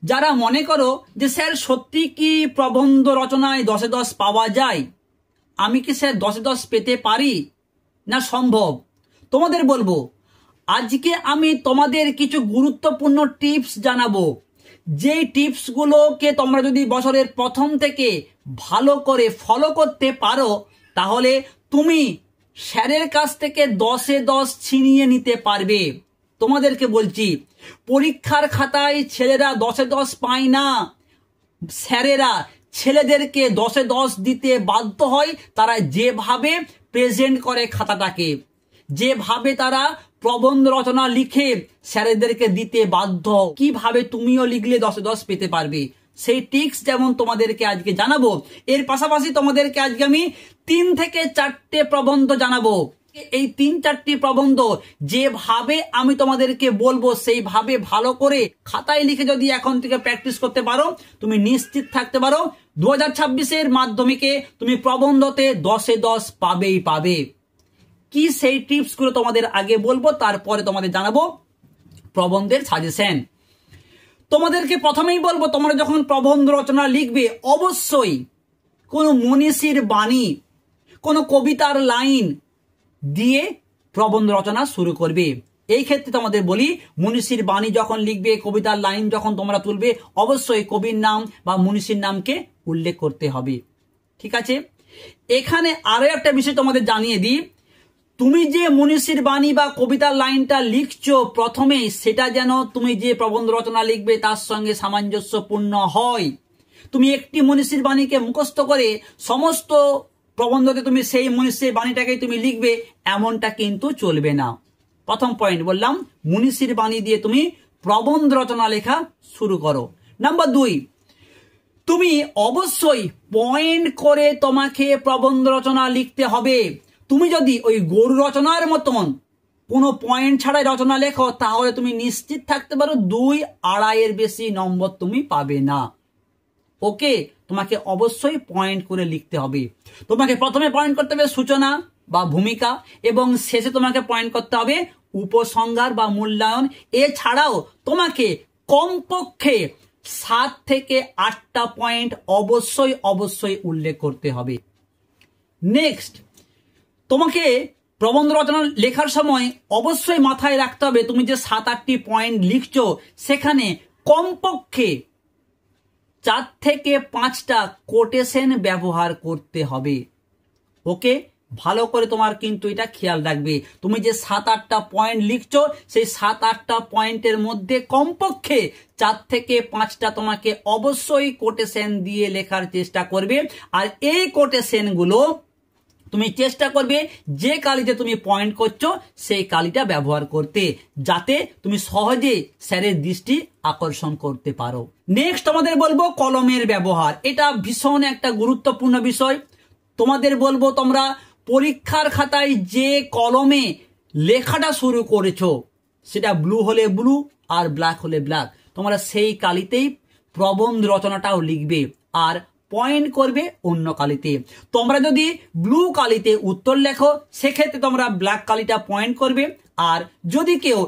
যারা মনে করো যে স্যার সত্যি কি প্রবন্ধ রচনায় 10-এ 10 পাওয়া যায়, আমি কি স্যার 10-এ 10 পেতে পারি না সম্ভব, তোমাদের বলবো আজকে আমি তোমাদের কিছু গুরুত্বপূর্ণ টিপস জানাবো। যে টিপসগুলোকে তোমরা যদি বছরের প্রথম থেকে ভালো করে ফলো করতে পারো তাহলে তুমি স্যারের কাছ থেকে 10-এ 10 ছিনিয়ে নিতে পারবে। তোমাদেরকে বলছি, পরীক্ষার খাতায় ছেলেরা 10-এ 10 পায় না, স্যারেরা ছেলেদেরকে 10-এ 10 দিতে বাধ্য হয়। তারা যেভাবে প্রেজেন্ট করে খাতাটাকে, যেভাবে তারা প্রবন্ধ রচনা লিখে স্যারেদেরকে দিতে বাধ্য, কিভাবে তুমিও লিখলে 10-এ 10 পেতে পারবে সেই টিপস যেমন তোমাদেরকে আজকে জানাবো। এর পাশাপাশি তোমাদেরকে আজকে আমি 3 থেকে 4টে প্রবন্ধ জানাবো। এই 3-4টি প্রবন্ধ যেভাবে আমি তোমাদেরকে বলবো সেইভাবে ভালো করে খাতায় লিখে যদি এখন থেকে প্র্যাকটিস করতে পারো, তুমি নিশ্চিত থাকতে পারো 2026-এর মাধ্যমিকে তুমি প্রবন্ধতে 10-এ 10 পাবেই পাবে। কি সেই টিপসগুলো তোমাদের আগে বলবো, তারপরে তোমাদের জানাবো প্রবন্ধের সাজেশন। তোমাদেরকে প্রথমেই বলবো, তোমরা যখন প্রবন্ধ রচনা লিখবে অবশ্যই কোনো মনীষীর বাণী, কোনো কবিতার লাইন দিয়ে প্রবন্ধ রচনা শুরু করবে। এই ক্ষেত্রে তোমাদের বলি, মনীষীর বাণী যখন লিখবে, কবিতার লাইন যখন তোমরা তুলবে, অবশ্যই কবির নাম বা মনীষীর নামকে উল্লেখ করতে হবে। ঠিক আছে, এখানে আরো একটা বিষয় তোমাদের জানিয়ে দিই, তুমি যে মনীষীর বাণী বা কবিতার লাইনটা লিখছো প্রথমে, সেটা যেন তুমি যে প্রবন্ধ রচনা লিখবে তার সঙ্গে সামঞ্জস্যপূর্ণ হয়। তুমি একটি মনীষীর বাণীকে মুখস্থ করে সমস্ত প্রবন্ধতে তুমি সেই মনীষীর বাণীটাকে তুমি লিখবে, এমনটা কিন্তু চলবে না। প্রথম পয়েন্ট বললাম, মনীষীর বাণী দিয়ে তুমি প্রবন্ধ রচনা লেখা শুরু করো। নাম্বার 2, তুমি অবশ্যই পয়েন্ট করে তোমাকে প্রবন্ধ রচনা লিখতে হবে। তুমি যদি ওই গরু রচনার মতন কোনো পয়েন্ট ছাড়াই রচনা লেখো তাহলে তুমি নিশ্চিত থাকতে পারো 2-2.5 বেশি নম্বর তুমি পাবে না। ওকে, তোমাকে অবশ্যই পয়েন্ট করে লিখতে হবে। তোমাকে প্রথমে পয়েন্ট করতে হবে সূচনা বা ভূমিকা, এবং শেষে তোমাকে পয়েন্ট করতে হবে উপসংহার বা মূল্যায়ন। এছাড়াও তোমাকে কমপক্ষে 7 থেকে 8টা পয়েন্ট অবশ্যই অবশ্যই উল্লেখ করতে হবে। নেক্সট, তোমাকে প্রবন্ধ রচনা লেখার সময় অবশ্যই মাথায় রাখতে হবে, তুমি যে 7-8টি পয়েন্ট লিখছো সেখানে কমপক্ষে 4 থেকে 5টা কোটেশন ব্যবহার করতে হবে। ওকে, ভালো করে তোমার কিন্তু এটা খেয়াল রাখবে, তুমি যে 7-8টা পয়েন্ট লিখছো সেই 7-8টা পয়েন্টের মধ্যে কমপক্ষে 4 থেকে 5টা তোমাকে অবশ্যই কোটেশন দিয়ে লেখার চেষ্টা করবে। আর এই কোটেশনগুলো তুমি চেষ্টা করবে যে কালিতে তুমি পয়েন্ট করছো সেই কালিটা ব্যবহার করতে, যাতে তুমি সহজে স্যারের দৃষ্টি আকর্ষণ করতে পারো। নেক্সট তোমাদের বলবো কলমের ব্যবহার। এটা ভীষণ একটা গুরুত্বপূর্ণ বিষয়। তোমাদের বলবো, তোমরা পরীক্ষার খাতায় যে কলমে লেখাটা শুরু করেছো, সেটা ব্লু হলে ব্লু আর ব্ল্যাক হলে ব্ল্যাক, তোমরা সেই কালিতেই প্রবন্ধ রচনাটাও লিখবে আর পয়েন্ট করবে অন্য কালিতে। তোমরা যদি ব্লু কালিতে উত্তর লেখো সেক্ষেত্রে তোমরা ব্ল্যাক কালিটা পয়েন্ট করবে, আর যদি কেউ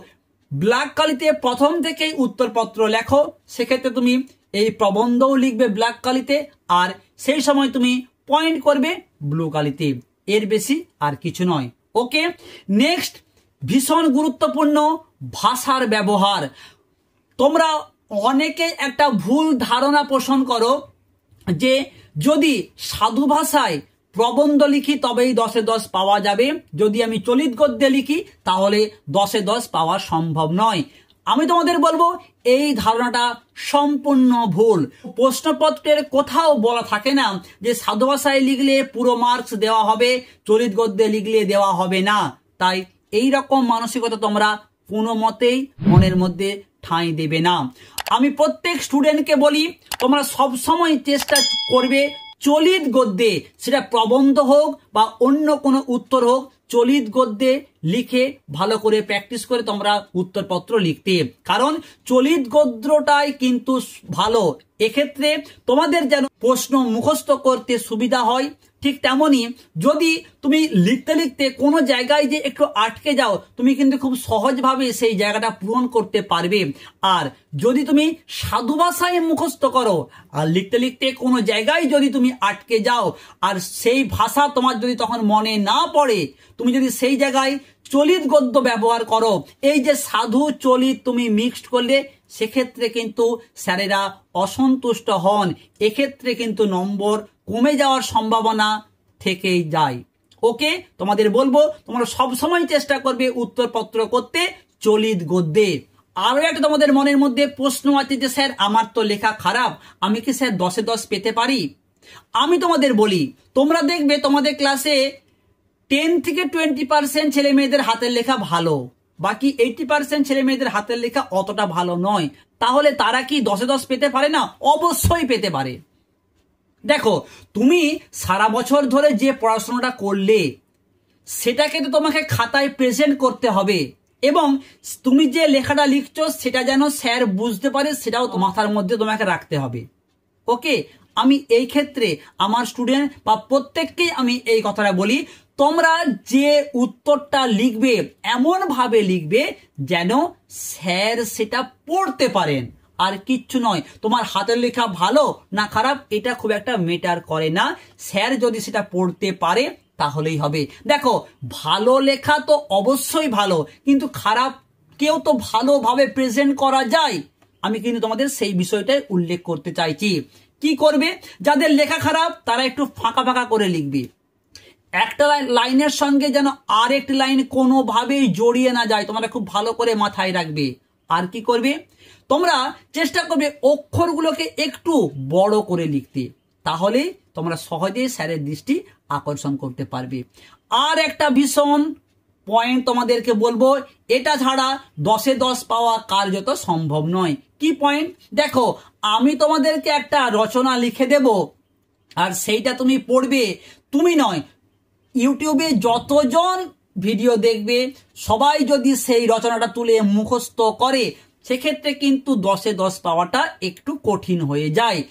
ব্ল্যাক কালিতে প্রথম থেকেই উত্তরপত্র লেখো সেক্ষেত্রে তুমি এই প্রবন্ধও লিখবে ব্ল্যাক কালিতে, আর সেই সময় তুমি পয়েন্ট করবে ব্লু কালিতে। এর বেশি আর কিছু নয়। ওকে, নেক্সট, ভীষণ গুরুত্বপূর্ণ ভাষার ব্যবহার। তোমরা অনেকে একটা ভুল ধারণা পোষণ করো যে যদি সাধু ভাষায় প্রবন্ধ লিখি তবেই 10-এ 10 পাওয়া যাবে, যদি আমি চলিত গদ্যে লিখি তাহলে 10-এ 10 পাওয়া সম্ভব নয়। আমি তোমাদের বলবো এই ধারণাটা সম্পূর্ণ ভুল। প্রশ্নপত্রের কোথাও বলা থাকে না যে সাধু ভাষায় লিখলে পুরো মার্কস দেওয়া হবে, চলিত গদ্যে লিখলে দেওয়া হবে না। তাই এই রকম মানসিকতা তোমরা কোনো মতেই মনের মধ্যে ঠাঁই দেবে না। আমি প্রত্যেক স্টুডেন্টকে বলি, তোমরা সবসময় চেষ্টা করবে চলিত গদ্যে, সেটা প্রবন্ধ হোক বা অন্য কোনো উত্তর হোক, চলিত গদ্যে লিখে ভালো করে প্র্যাকটিস করে তোমরা উত্তরপত্র লিখতে। কারণ চলিত গদ্যটাই কিন্তু ভালো। এক্ষেত্রে তোমাদের যেন প্রশ্ন মুখস্থ করতে সুবিধা হয়, ঠিক তেমনই যদি তুমি লিখতে লিখতে কোনো জায়গায় যে একটু আটকে যাও, তুমি কিন্তু খুব সহজভাবে সেই জায়গাটা পূরণ করতে পারবে। আর যদি তুমি সাধু ভাষায় মুখস্থ করো আর লিখতে লিখতে কোনো জায়গায় যদি তুমি আটকে যাও আর সেই ভাষা তোমার যদি তখন মনে না পড়ে, তুমি যদি সেই জায়গায় চলিত গদ্য ব্যবহার করো, এই যে সাধু চলিত তুমি মিক্সড করলে, সেক্ষেত্রে কিন্তু স্যারেরা অসন্তুষ্ট হন। এক্ষেত্রে কিন্তু নম্বর কমে যাওয়ার সম্ভাবনা থেকেই যায়। ওকে, তোমাদের বলবো তোমরা সবসময় চেষ্টা করবে উত্তরপত্র করতে চলিত গদ্যে। আরো একটা তোমাদের মনের মধ্যে প্রশ্ন আছে যে স্যার আমার তো লেখা খারাপ, আমি কি স্যার 10-এ 10 পেতে পারি? আমি তোমাদের বলি, তোমরা দেখবে তোমাদের ক্লাসে 10 থেকে 20% ছেলে মেয়েদের হাতের লেখা ভালো, বাকি 80% ছেলে মেয়েদের হাতের লেখা অতটা ভালো নয়। তাহলে তারা কি 10-এ 10 পেতে পারে না? অবশ্যই পেতে পারে। দেখো, তুমি সারা বছর ধরে যে পড়াশোনাটা করলে সেটাকে তো তোমাকে খাতায় প্রেজেন্ট করতে হবে, এবং তুমি যে লেখাটা লিখছো সেটা যেন স্যার বুঝতে পারে সেটাও মাথার মধ্যে তোমাকে রাখতে হবে। ওকে, আমি এই ক্ষেত্রে আমার স্টুডেন্ট বা প্রত্যেককেই আমি এই কথাটা বলি, তোমরা যে উত্তরটা লিখবে এমন ভাবে লিখবে যেন স্যার সেটা পড়তে পারেন, আর কিচ্ছু নয়। তোমার হাতের লেখা ভালো না খারাপ এটা খুব একটা ম্যাটার করে না, স্যার যদি সেটা পড়তে পারে তাহলেই হবে। দেখো, ভালো লেখা তো অবশ্যই ভালো, কিন্তু খারাপ কেউ তো ভালোভাবে প্রেজেন্ট করা যায়। আমি কিন্তু তোমাদের সেই বিষয়টাই উল্লেখ করতে চাইছি। কি করবে? যাদের লেখা খারাপ তারা একটু ফাঁকা ফাঁকা করে লিখবে, একটা লাইনের সঙ্গে যেন আরেকটি লাইন কোনোভাবেই জড়িয়ে না যায়, তোমরা খুব ভালো করে মাথায় রাখবে। আর কি করবে? তোমরা চেষ্টা করবে অক্ষরগুলোকে একটু বড় করে লিখতে, তাহলে তোমরা সহজেই স্যারের দৃষ্টি আকর্ষণ করতে পারবে। আর একটা ভীষণ পয়েন্ট তোমাদেরকে বলবো, এটা ছাড়া 10-এ 10 পাওয়া কার্যত সম্ভব নয়। কি পয়েন্ট? দেখো, আমি তোমাদেরকে একটা রচনা লিখে দেব আর সেইটা তুমি পড়বে, তুমি নয়, ইউটিউবে যতজন ভিডিও দেখবে সবাই যদি সেই রচনাটা তুলে মুখস্থ করে, সেক্ষেত্রে কিন্তু 10-এ 10 পাওয়াটা একটু কঠিন হয়ে যায়।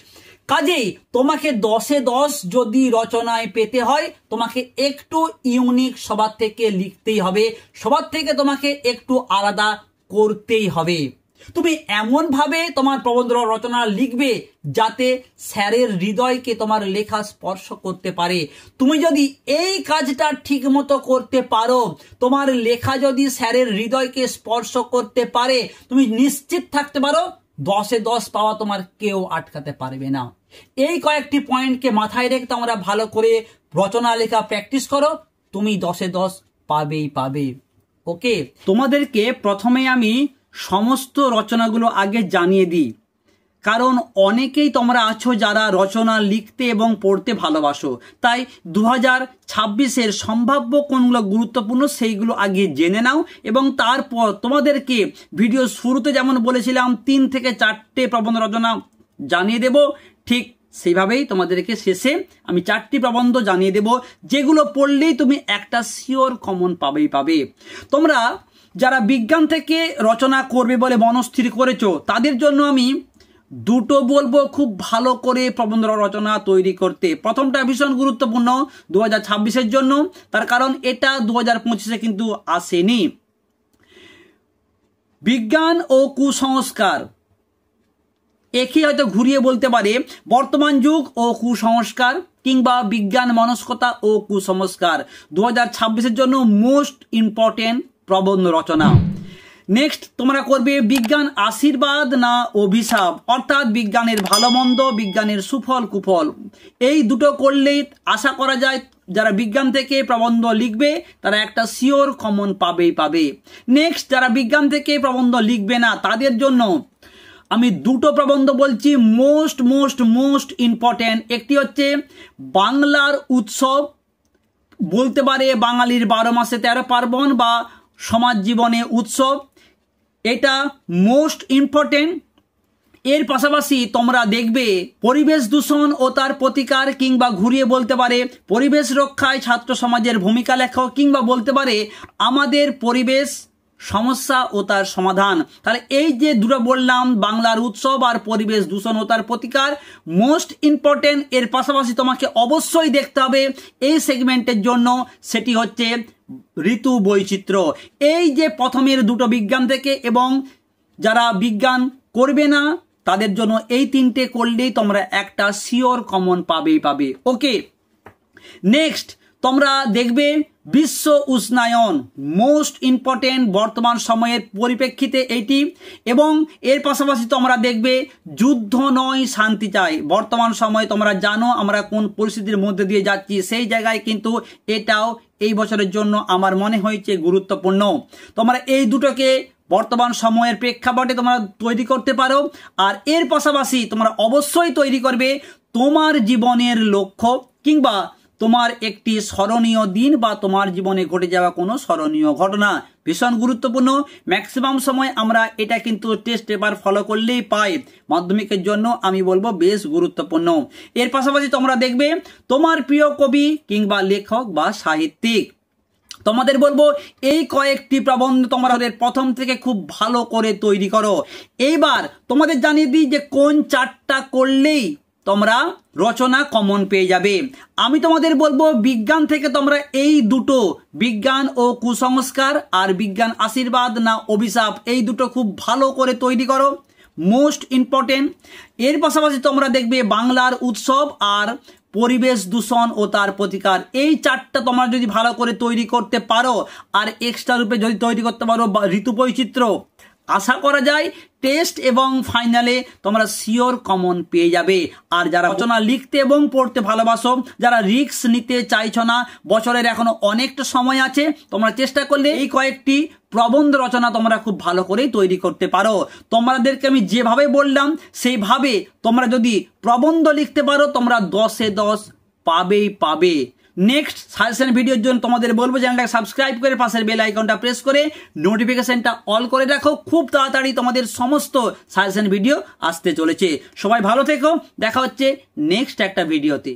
কাজেই তোমাকে 10-এ 10 যদি রচনায় পেতে হয়, তোমাকে একটু ইউনিক সবার থেকে লিখতেই হবে, সবার থেকে তোমাকে একটু আলাদা করতেই হবে। তুমি এমন ভাবে তোমার প্রবন্ধ রচনা লিখবে যাতে স্যারের হৃদয়কে তোমার লেখা স্পর্শ করতে পারে। তুমি যদি এই কাজটা ঠিক মতো করতে পারো, তোমার লেখা যদি স্যারের হৃদয়কে স্পর্শ করতে পারে, তুমি নিশ্চিত থাকতে পারো 10-এ 10 পাওয়া তোমার কেউ আটকাতে পারবে না। এই কয়েকটি পয়েন্টকে মাথায় রেখে তোমরা ভালো করে রচনা লেখা প্র্যাকটিস করো, তুমি 10-এ 10 পাবেই পাবে। ওকে, তোমাদেরকে প্রথমে আমি সমস্ত রচনাগুলো আগে জানিয়ে দিই, কারণ অনেকেই তোমরা আছো যারা রচনা লিখতে এবং পড়তে ভালোবাসো, তাই 2026-এর সম্ভাব্য কোনগুলো গুরুত্বপূর্ণ সেইগুলো আগে জেনে নাও, এবং তারপর তোমাদেরকে ভিডিও শুরুতে যেমন বলেছিলাম 3 থেকে 4টে প্রবন্ধ রচনা জানিয়ে দেব, ঠিক সেইভাবেই তোমাদেরকে শেষে আমি 4টি প্রবন্ধ জানিয়ে দেব, যেগুলো পড়লেই তুমি একটা শিওর কমন পাবেই পাবে। তোমরা যারা বিজ্ঞান থেকে রচনা করবে বলে মনস্থির করেছো, তাদের জন্য আমি দুটো বলবো খুব ভালো করে প্রবন্ধ রচনা তৈরি করতে। প্রথমটা ভীষণ গুরুত্বপূর্ণ 2026-এর জন্য, তার কারণ এটা 2025-এ কিন্তু আসেনি। বিজ্ঞান ও কুসংস্কার, একই হয়তো ঘুরিয়ে বলতে পারে বর্তমান যুগ ও কুসংস্কার, কিংবা বিজ্ঞান মনস্কতা ও কুসংস্কার 2026-এর জন্য মোস্ট ইম্পর্টেন্ট প্রবন্ধ রচনা। নেক্সট তোমরা করবে বিজ্ঞান আশীর্বাদ না অভিশাপ, অর্থাৎ বিজ্ঞানের ভালো মন্দ, বিজ্ঞানের সুফল কুফল, এই দুটো করলেই আশা করা যায় যারা বিজ্ঞান থেকে প্রবন্ধ লিখবে তারা একটা শিওর কমন পাবেই পাবে। নেক্সট যারা বিজ্ঞান থেকে প্রবন্ধ লিখবে না তাদের জন্য আমি দুটো প্রবন্ধ বলছি মোস্ট মোস্ট মোস্ট ইম্পর্টেন্ট। একটি হচ্ছে বাংলার উৎসব, বলতে পারে বাঙালির 12 মাসে 13 পার্বণ বা সমাজ জীবনে উৎসব, এটা মোস্ট ইম্পর্টেন্ট। এর পাশাপাশি তোমরা দেখবে পরিবেশ দূষণ ও তার প্রতিকার, কিংবা ঘুরিয়ে বলতে পারে পরিবেশ রক্ষায় ছাত্র সমাজের ভূমিকা লেখো, কিংবা বলতে পারে আমাদের পরিবেশ সমস্যা ও তার সমাধান। তাহলে এই যে দুটো বললাম, বাংলার উৎসব আর পরিবেশ দূষণ ও তার প্রতিকার, মোস্ট ইম্পর্টেন্ট। এর পাশাপাশি তোমাকে অবশ্যই দেখতে হবে এই সেগমেন্টের জন্য, সেটি হচ্ছে ঋতু বৈচিত্র্য। এই যে প্রথমের দুটো বিজ্ঞান থেকে, এবং যারা বিজ্ঞান করবে না তাদের জন্য এই তিনটে করলেই তোমরা একটা শিওর কমন পাবে। ওকে, নেক্সট তোমরা দেখবে বিশ্ব উষ্ণায়ন, মোস্ট ইম্পর্টেন্ট বর্তমান সময়ের পরিপ্রেক্ষিতে এইটি। এবং এর পাশাপাশি তোমরা দেখবে যুদ্ধ নয় শান্তি চাই। বর্তমান সময়ে তোমরা জানো আমরা কোন পরিস্থিতির মধ্যে দিয়ে যাচ্ছি, সেই জায়গায় কিন্তু এটাও এই বছরের জন্য আমার মনে হয়েছে গুরুত্বপূর্ণ। তোমরা এই দুটোকে বর্তমান সময়ের প্রেক্ষাপটে তোমরা তৈরি করতে পারো। আর এর পাশাপাশি তোমরা অবশ্যই তৈরি করবে তোমার জীবনের লক্ষ্য, কিংবা তোমার একটি স্মরণীয় দিন বা তোমার জীবনে ঘটে যাওয়া কোনো স্মরণীয় ঘটনা। ভীষণ গুরুত্বপূর্ণ। ম্যাক্সিমাম সময় আমরা এটা কিন্তু টেস্ট পেপার ফলো করলেই পাই, মাধ্যমিকের জন্য আমি বলবো বেশ গুরুত্বপূর্ণ। এর পাশাপাশি তোমরা দেখবে তোমার প্রিয় কবি কিংবা লেখক বা সাহিত্যিক। তোমাদের বলবো এই কয়েকটি প্রবন্ধ তোমরা প্রথম থেকে খুব ভালো করে তৈরি করো। এইবার তোমাদের জানিয়ে দিই যে কোন চারটা করলেই তোমরা রচনা কমন পেয়ে যাবে। আমি তোমাদের বলবো বিজ্ঞান থেকে তোমরা এই দুটো, বিজ্ঞান ও কুসংস্কার আর বিজ্ঞান আশীর্বাদ না অভিশাপ, এই দুটো খুব ভালো করে তৈরি করো, মোস্ট ইম্পর্টেন্ট। এর পাশাপাশি তোমরা দেখবে বাংলার উৎসব আর পরিবেশ দূষণ ও তার প্রতিকার, এই চারটা তোমরা যদি ভালো করে তৈরি করতে পারো, আর এক্সট্রা রূপে যদি তৈরি করতে পারো ঋতু বৈচিত্র্য, আশা করা যায় টেস্ট এবং ফাইনালে তোমরা শিওর কমন পেয়ে যাবে। আর যারা রচনা লিখতে এবং পড়তে ভালোবাসো, যারা রিস্ক নিতে চাইছো না, বছরের এখনো অনেকটা সময় আছে, তোমরা চেষ্টা করলে এই কয়েকটি প্রবন্ধ রচনা তোমরা খুব ভালো করেই তৈরি করতে পারো। তোমাদেরকে আমি যেভাবে বললাম সেইভাবে তোমরা যদি প্রবন্ধ লিখতে পারো, তোমরা 10-এ 10 পাবে। নেক্সট সাজেশন ভিডিওর জন্য তোমাদের বলবো চ্যানেলটাকে সাবস্ক্রাইব করে পাশের বেল আইকনটা প্রেস করে নোটিফিকেশনটা অল করে রাখো। খুব তাড়াতাড়ি তোমাদের সমস্ত সাজেশন ভিডিও আসতে চলেছে। সবাই ভালো থেকো, দেখা হচ্ছে নেক্সট একটা ভিডিওতে।